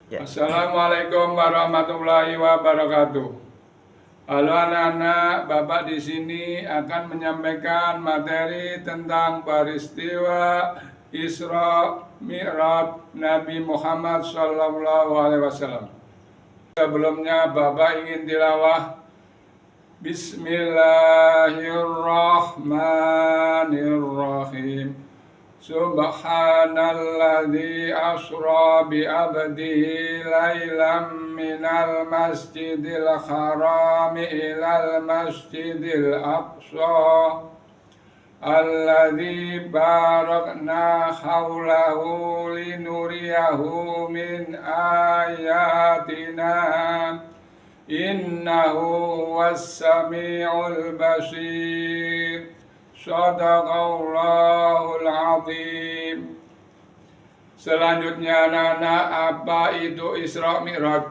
Ya. Assalamualaikum warahmatullahi wabarakatuh. Halo anak-anak, Bapak di sini akan menyampaikan materi tentang peristiwa Isra Mi'raj Nabi Muhammad SAW. Sebelumnya Bapak ingin tilawah Bismillahirrahmanirrahim. Subhanalladzi asra bi abdihi lailam minal masjidil haram ilal masjidil aqsa alladzi barakna haulahu linuriyahu min ayatina innahu was-sami'ul basir. Shadaqallahul azim. Selanjutnya anak-anak, apa itu Isra Mi'raj?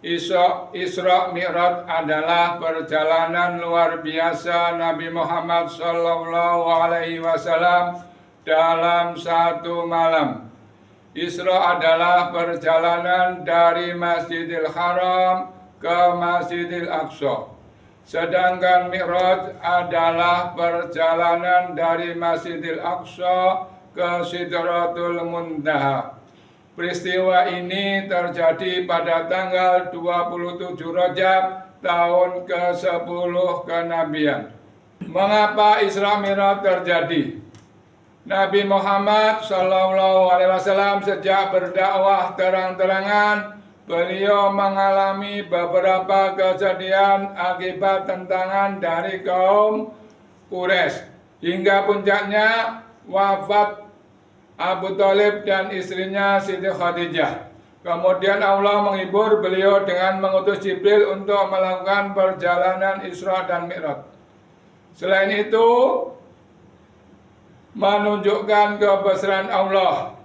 Isra Mi'raj adalah perjalanan luar biasa Nabi Muhammad SAW dalam satu malam. Isra adalah perjalanan dari Masjidil Haram ke Masjidil Aqsa. Sedangkan Mi'raj adalah perjalanan dari Masjidil Aqsa ke Sidratul Muntaha. Peristiwa ini terjadi pada tanggal 27 Rajab tahun ke-10 kenabian. Mengapa Isra Mi'raj terjadi? Nabi Muhammad SAW sejak berdakwah terang-terangan, beliau mengalami beberapa kejadian akibat tentangan dari kaum Quraisy, hingga puncaknya wafat Abu Thalib dan istrinya Siti Khadijah. Kemudian Allah menghibur beliau dengan mengutus Jibril untuk melakukan perjalanan Isra dan Mi'raj. Selain itu, menunjukkan kebesaran Allah,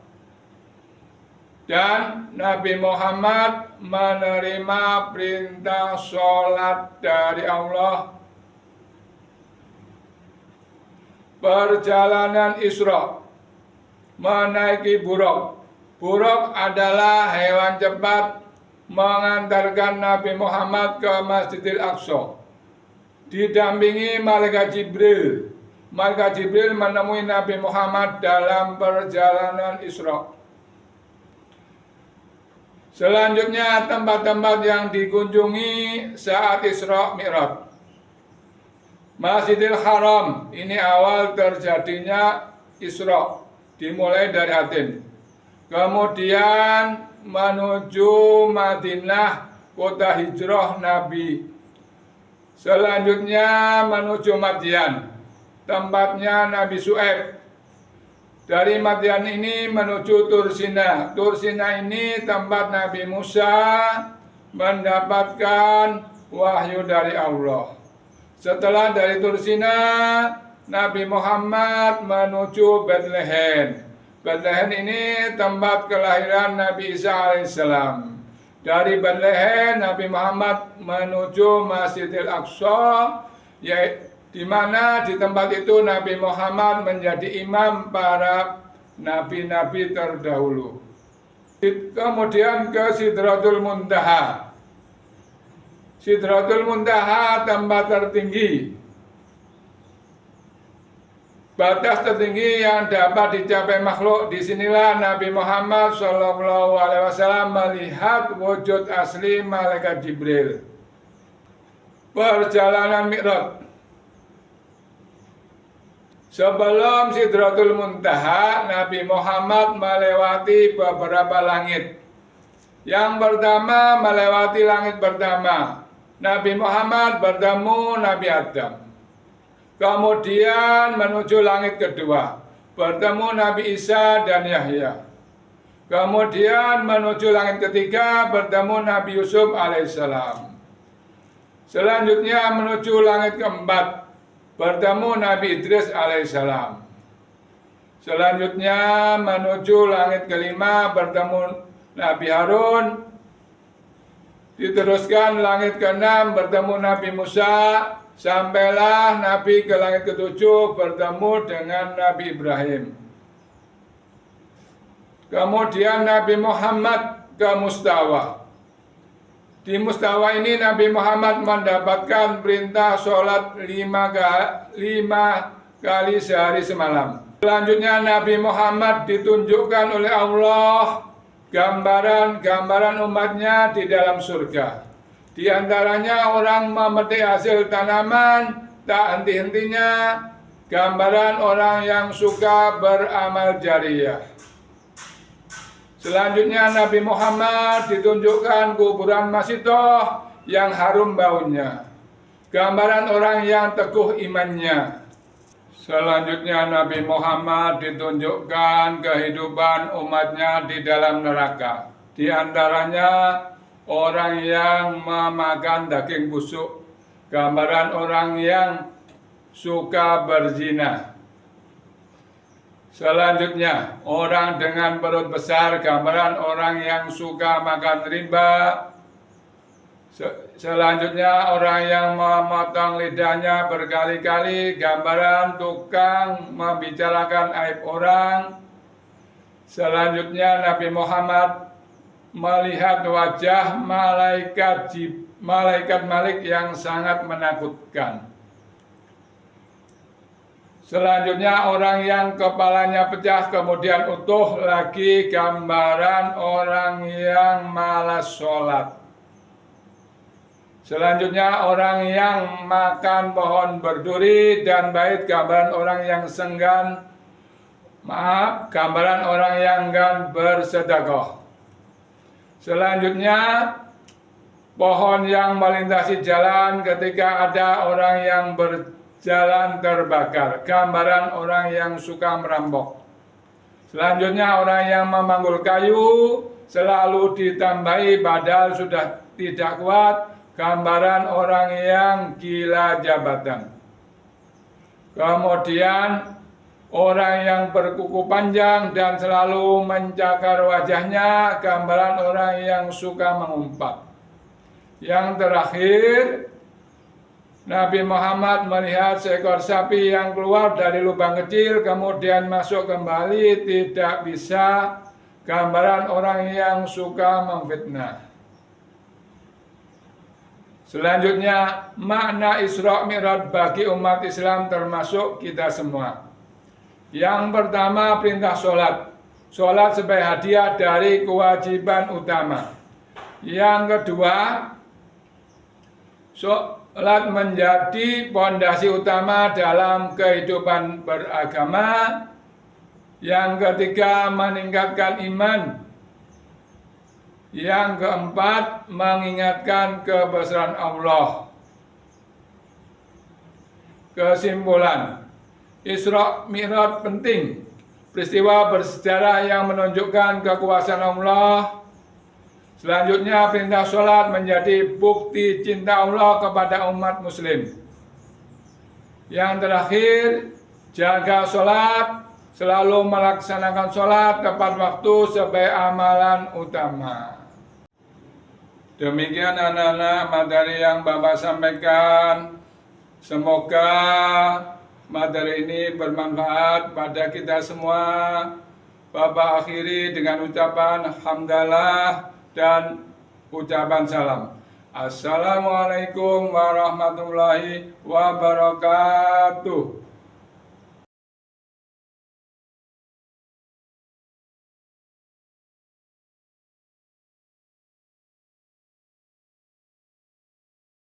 dan Nabi Muhammad menerima perintah sholat dari Allah. Perjalanan Isra, menaiki buraq. Buraq adalah hewan cepat mengantarkan Nabi Muhammad ke Masjidil Aqsa, didampingi malaikat Jibril. Malaikat Jibril menemui Nabi Muhammad dalam perjalanan Isra. Selanjutnya, tempat-tempat yang dikunjungi saat Isra Mi'raj. Masjidil Haram, ini awal terjadinya Isra, dimulai dari Hatim. Kemudian menuju Madinah, kota hijrah Nabi. Selanjutnya menuju Madyan, tempatnya Nabi Syuaib. Dari Madyan ini menuju Tursina. Tursina ini tempat Nabi Musa mendapatkan wahyu dari Allah. Setelah dari Tursina, Nabi Muhammad menuju Bethlehem. Bethlehem ini tempat kelahiran Nabi Isa alaihissalam. Dari Bethlehem, Nabi Muhammad menuju Masjidil Aqsa, yaitu di mana di tempat itu Nabi Muhammad menjadi imam para nabi-nabi terdahulu. Kemudian ke Sidratul Muntaha. Sidratul Muntaha tempat tertinggi, batas tertinggi yang dapat dicapai makhluk. Disinilah Nabi Muhammad SAW melihat wujud asli malaikat Jibril. Perjalanan Mi'raj. Sebelum Sidratul Muntaha, Nabi Muhammad melewati beberapa langit. Yang pertama, melewati langit pertama, Nabi Muhammad bertemu Nabi Adam. Kemudian menuju langit kedua, bertemu Nabi Isa dan Yahya. Kemudian menuju langit ketiga, bertemu Nabi Yusuf alaihissalam. Selanjutnya menuju langit keempat, bertemu Nabi Idris alaihissalam. Selanjutnya menuju langit kelima, bertemu Nabi Harun. Diteruskan langit keenam, bertemu Nabi Musa. Sampailah Nabi ke langit ketujuh, bertemu dengan Nabi Ibrahim. Kemudian Nabi Muhammad ke mustawa. Di mustawa ini Nabi Muhammad mendapatkan perintah sholat 5 kali sehari semalam. Selanjutnya Nabi Muhammad ditunjukkan oleh Allah gambaran-gambaran umatnya di dalam surga. Di antaranya orang memetik hasil tanaman tak henti-hentinya, gambaran orang yang suka beramal jariah. Selanjutnya Nabi Muhammad ditunjukkan kuburan Masitoh yang harum baunya, gambaran orang yang teguh imannya. Selanjutnya Nabi Muhammad ditunjukkan kehidupan umatnya di dalam neraka. Di antaranya orang yang memakan daging busuk, gambaran orang yang suka berzina. Selanjutnya, orang dengan perut besar, gambaran orang yang suka makan riba. Selanjutnya, orang yang memotong lidahnya berkali-kali, gambaran tukang membicarakan aib orang. Selanjutnya, Nabi Muhammad melihat wajah malaikat Malik yang sangat menakutkan. Selanjutnya orang yang kepalanya pecah kemudian utuh lagi, gambaran orang yang malas sholat. Selanjutnya orang yang makan pohon berduri dan bait, gambaran orang yang gambaran orang yang enggan bersedekah. Selanjutnya pohon yang melintasi jalan ketika ada orang yang berjalan terbakar, gambaran orang yang suka merampok. Selanjutnya orang yang memanggul kayu selalu ditambahi padahal sudah tidak kuat, gambaran orang yang gila jabatan. Kemudian orang yang berkuku panjang dan selalu mencakar wajahnya, gambaran orang yang suka mengumpat. Yang terakhir, Nabi Muhammad melihat seekor sapi yang keluar dari lubang kecil kemudian masuk kembali, tidak bisa, gambaran orang yang suka memfitnah. Selanjutnya, makna Isra Mi'raj bagi umat Islam termasuk kita semua. Yang pertama, perintah sholat. Sholat sebagai hadiah dari kewajiban utama. Yang kedua, sholat menjadi pondasi utama dalam kehidupan beragama. Yang ketiga, meningkatkan iman. Yang keempat, mengingatkan kebesaran Allah. Kesimpulan, Isra Mi'raj penting, peristiwa bersejarah yang menunjukkan kekuasaan Allah. Selanjutnya, perintah sholat menjadi bukti cinta Allah kepada umat muslim. Yang terakhir, jaga sholat, selalu melaksanakan sholat tepat waktu sebagai amalan utama. Demikian anak-anak materi yang Bapak sampaikan. Semoga materi ini bermanfaat pada kita semua. Bapak akhiri dengan ucapan hamdalah dan ucapan salam. Assalamualaikum warahmatullahi wabarakatuh.